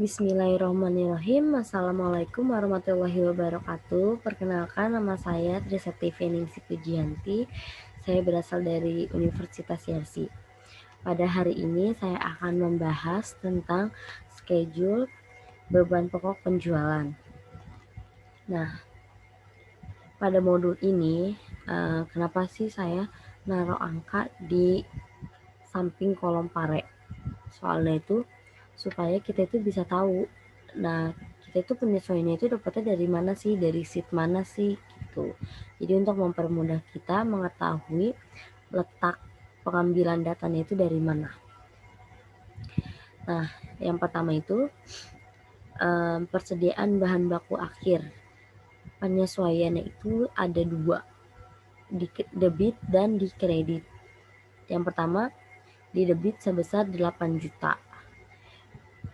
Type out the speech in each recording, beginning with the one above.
Bismillahirrahmanirrahim. Assalamualaikum warahmatullahi wabarakatuh. Perkenalkan, nama saya Trisakti Ningsih Pujianti. Saya berasal dari Universitas Yarsi. Pada hari ini saya akan membahas tentang schedule beban pokok penjualan. Nah, pada modul ini, kenapa sih saya naruh angka di samping kolom pare? Soalnya itu supaya kita itu bisa tahu, nah kita itu penyesuaiannya itu dapatnya dari mana sih, dari sheet mana sih gitu. Jadi untuk mempermudah kita mengetahui letak pengambilan datanya itu dari mana. Nah, yang pertama itu persediaan bahan baku akhir. Penyesuaiannya itu ada dua, di debit dan di kredit. Yang pertama di debit sebesar 8 juta.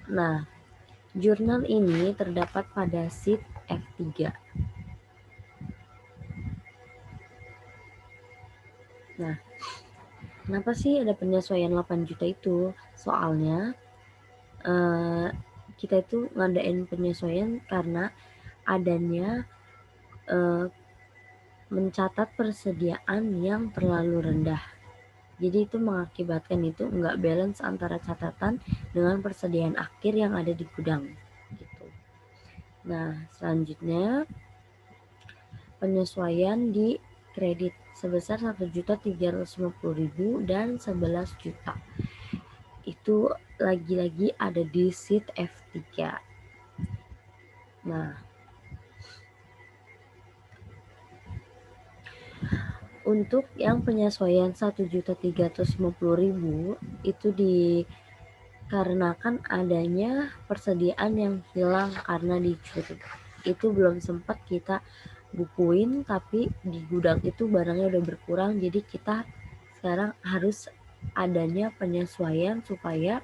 Nah, jurnal ini terdapat pada sheet F3. Nah, kenapa sih ada penyesuaian 8 juta itu? Soalnya kita itu ngadain penyesuaian karena adanya mencatat persediaan yang terlalu rendah. Jadi itu mengakibatkan itu nggak balance antara catatan dengan persediaan akhir yang ada di gudang. Gitu. Nah, selanjutnya penyesuaian di kredit sebesar 1.350.000 dan 11 juta. Itu lagi-lagi ada di sheet F3. Nah, untuk yang penyesuaian 1.350.000 itu dikarenakan adanya persediaan yang hilang karena dicuri. Itu belum sempat kita bukuin, tapi di gudang itu barangnya udah berkurang, jadi kita sekarang harus adanya penyesuaian supaya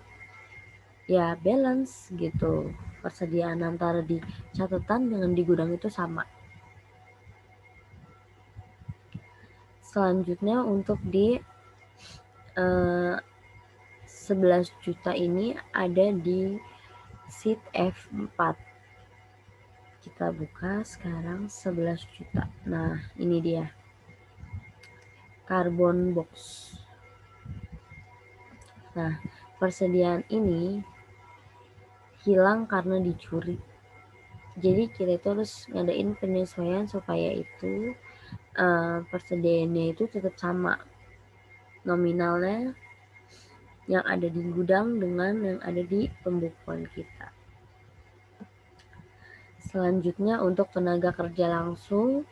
ya balance gitu, persediaan antara di catatan dengan di gudang itu sama. Selanjutnya untuk di 11 juta ini ada di sheet F4. Kita buka sekarang 11 juta. Nah, ini dia. Carbon box. Nah, persediaan ini hilang karena dicuri. Jadi kita itu harus ngadain penyesuaian supaya itu persediaannya itu tetap sama, nominalnya yang ada di gudang dengan yang ada di pembukuan kita. Selanjutnya untuk tenaga kerja langsung,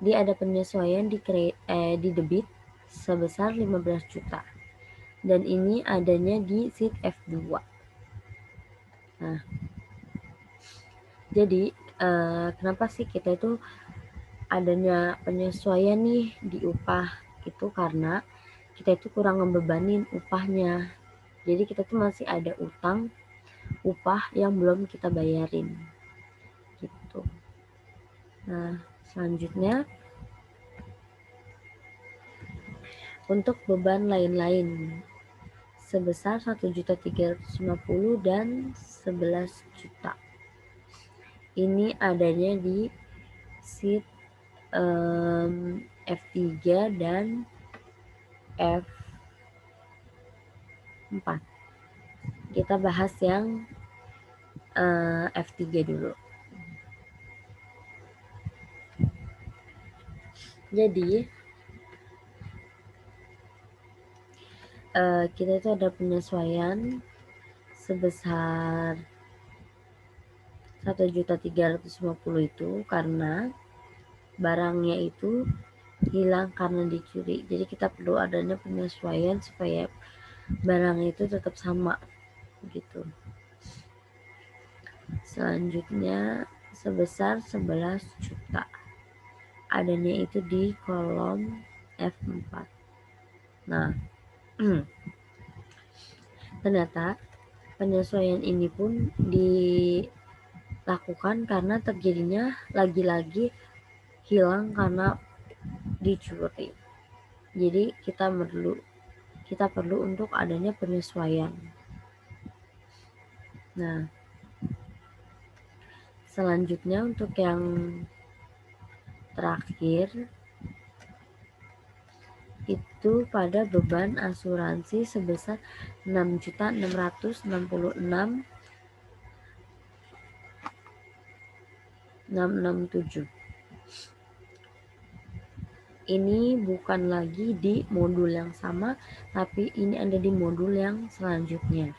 dia ada penyesuaian di debit sebesar 15 juta. Dan ini adanya di sheet F2. Nah, jadi kenapa sih kita itu adanya penyesuaian nih di upah? Itu karena kita itu kurang ngebebanin upahnya. Jadi kita tuh masih ada utang upah yang belum kita bayarin gitu. Nah, selanjutnya untuk beban lain-lain sebesar 1.350.000 dan 11 juta. Ini adanya di sheet F3 dan F4. Kita bahas yang F3 dulu. Jadi kita itu ada penyesuaian sebesar 1.350.000 itu karena barangnya itu hilang karena dicuri. Jadi kita perlu adanya penyesuaian supaya barangnya itu tetap sama gitu. Selanjutnya sebesar 11 juta. Adanya itu di kolom F4. Nah, ternyata penyesuaian ini pun dilakukan karena terjadinya lagi-lagi hilang karena dicuri. Jadi kita perlu untuk adanya penyesuaian. Nah, Selanjutnya untuk yang terakhir itu pada beban asuransi sebesar 6.666.667. Ini bukan lagi di modul yang sama, tapi ini ada di modul yang selanjutnya.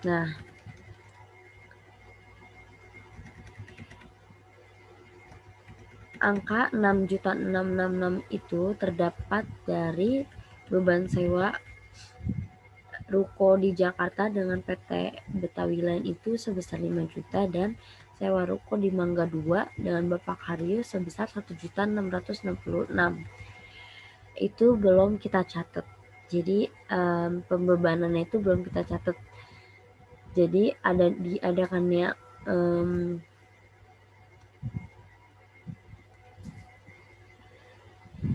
Nah, angka 6.666 itu terdapat dari beban sewa ruko di Jakarta dengan PT Betawi Line itu sebesar 5 juta dan sewa ruko di Mangga 2 dengan Bapak Haryo sebesar 1.666. Itu belum kita catat. Jadi pembebanannya itu belum kita catat. Jadi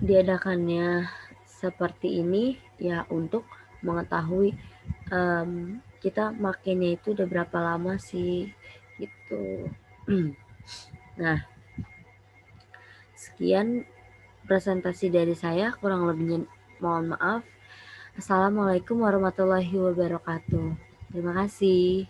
diadakannya seperti ini ya untuk mengetahui kita makainya itu udah berapa lama sih gitu. Nah, sekian presentasi dari saya, kurang lebihnya mohon maaf. Assalamualaikum warahmatullahi wabarakatuh. Terima kasih.